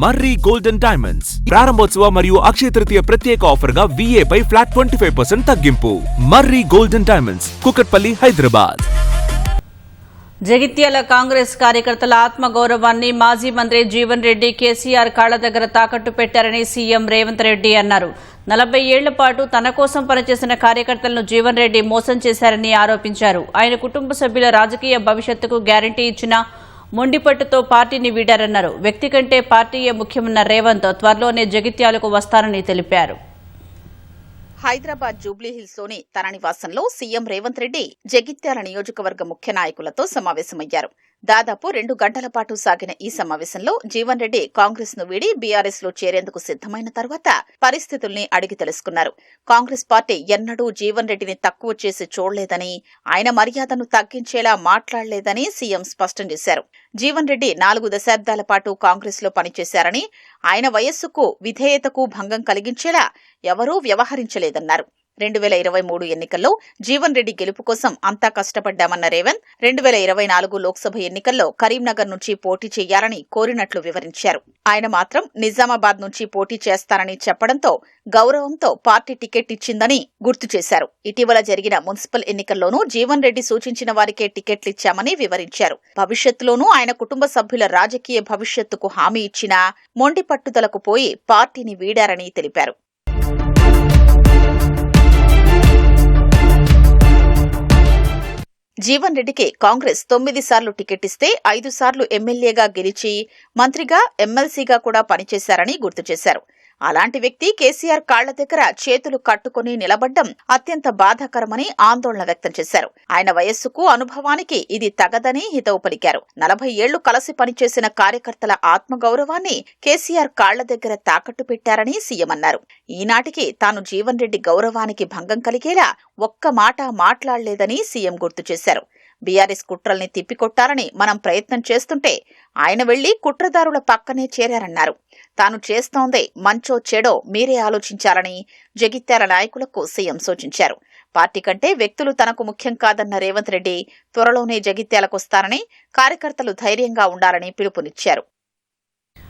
మర్రి golden diamonds ప్రారంభోత్సవ మరియు అక్షయ తృతీయ ప్రత్యేక ఆఫర్ గా VA పై ఫ్లాట్ 25% తగ్గింపు. మర్రి గోల్డెన్ డైమండ్స్, కుకట్పల్లి, హైదరాబాద్. జగిత్యాల కాంగ్రెస్ కార్యకర్తల ఆత్మగౌరవాన్ని మాజీ మంత్రి జీవన్ రెడ్డి కేసీఆర్ కాళ్ల దగ్గర తాకట్టు పెట్టారని సీఎం రేవంత్ రెడ్డి అన్నారు. 40 ఏళ్ల పాటు తన కోసం పనిచేసిన కార్యకర్తలను జీవన్ రెడ్డి మోసం చేశారని ఆరోపించారు. ఆయన కుటుంబ సభ్యుల రాజకీయ భవిష్యత్తుకు గ్యారంటీ ఇచ్చిన మొండిపట్టుతో పార్టీని వీడారన్నారు. వ్యక్తి కంటే పార్టీయే ముఖ్యమన్న రేవంత్ త్వరలోనే జగిత్యాలకు వస్తారని తెలిపారు. హైదరాబాద్ జూబ్లీహిల్స్లోని తన నివాసంలో సీఎం రేవంత్ రెడ్డి జగిత్యాల నియోజకవర్గ ముఖ్య నాయకులతో సమావేశమయ్యారు. దాదాపు 2 గంటల పాటు సాగిన ఈ సమావేశంలో జీవన్ రెడ్డి కాంగ్రెస్ ను వీడి బీఆర్ఎస్ లో చేరేందుకు సిద్దమైన తర్వాత పరిస్థితుల్ని అడిగి తెలుసుకున్నారు. కాంగ్రెస్ పార్టీ ఎన్నడూ జీవన్ రెడ్డిని తక్కువ చేసి చూడలేదని, ఆయన మర్యాదను తగ్గించేలా మాట్లాడలేదని సీఎం స్పష్టం చేశారు. జీవన్ రెడ్డి 4 దశాబ్దాల పాటు కాంగ్రెస్ లో పనిచేశారని, ఆయన వయస్సుకు విధేయతకు భంగం కలిగించేలా ఎవరూ వ్యవహరించలేదన్నారు. 2023 ఎన్నికల్లో జీవన్ రెడ్డి గెలుపు కోసం అంతా కష్టపడ్డామన్న రేవంత్ 2024 లోక్సభ ఎన్నికల్లో కరీంనగర్ నుంచి పోటీ చేయాలని కోరినట్లు వివరించారు. ఆయన మాత్రం నిజామాబాద్ నుంచి పోటీ చేస్తారని చెప్పడంతో గౌరవంతో పార్టీ టికెట్ ఇచ్చిందని గుర్తు చేశారు. ఇటీవల జరిగిన మున్సిపల్ ఎన్నికల్లోనూ జీవన్ రెడ్డి సూచించిన వారికే టికెట్లిచ్చామని వివరించారు. భవిష్యత్తులోనూ ఆయన కుటుంబ సభ్యుల రాజకీయ భవిష్యత్తుకు హామీ ఇచ్చినా మొండి పట్టుదలకు పోయి పార్టీని వీడారని తెలిపారు. జీవన్ రెడ్డికి కాంగ్రెస్ 9 సార్లు టికెట్ ఇస్తే 5 సార్లు ఎమ్మెల్యేగా గెలిచి మంత్రిగా, ఎమ్మెల్సీగా కూడా పనిచేశారని గుర్తు చేశారు. అలాంటి వ్యక్తి కేసీఆర్ కాళ్ల దగ్గర చేతులు కట్టుకుని నిలబడ్డం అత్యంత బాధాకరమని ఆందోళన వ్యక్తం చేశారు. ఆయన వయస్సుకు, అనుభవానికి ఇది తగదని హితవు పలికారు. 40 ఏళ్లు కలిసి పనిచేసిన కార్యకర్తల ఆత్మగౌరవాన్ని కేసీఆర్ కాళ్ల దగ్గర తాకట్టు పెట్టారని సీఎం అన్నారు. ఈనాటికి తాను జీవన్ రెడ్డి గౌరవానికి భంగం కలిగేలా ఒక్క మాట మాట్లాడలేదని సీఎం గుర్తు చేశారు. బీఆర్ఎస్ కుట్రల్ని తిప్పికొట్టాలని మనం ప్రయత్నం చేస్తుంటే ఆయన వెళ్లి కుట్రదారుల పక్కనే చేరారన్నారు. తాను చేస్తోందే మంచో చెడో మీరే ఆలోచించాలని జగిత్యాల నాయకులకు సీఎం సూచించారు. పార్టీ కంటే వ్యక్తులు తనకు ముఖ్యం కాదన్న రేవంత్ రెడ్డి త్వరలోనే జగిత్యాలకొస్తారని, కార్యకర్తలు ధైర్యంగా ఉండాలని పిలుపునిచ్చారు.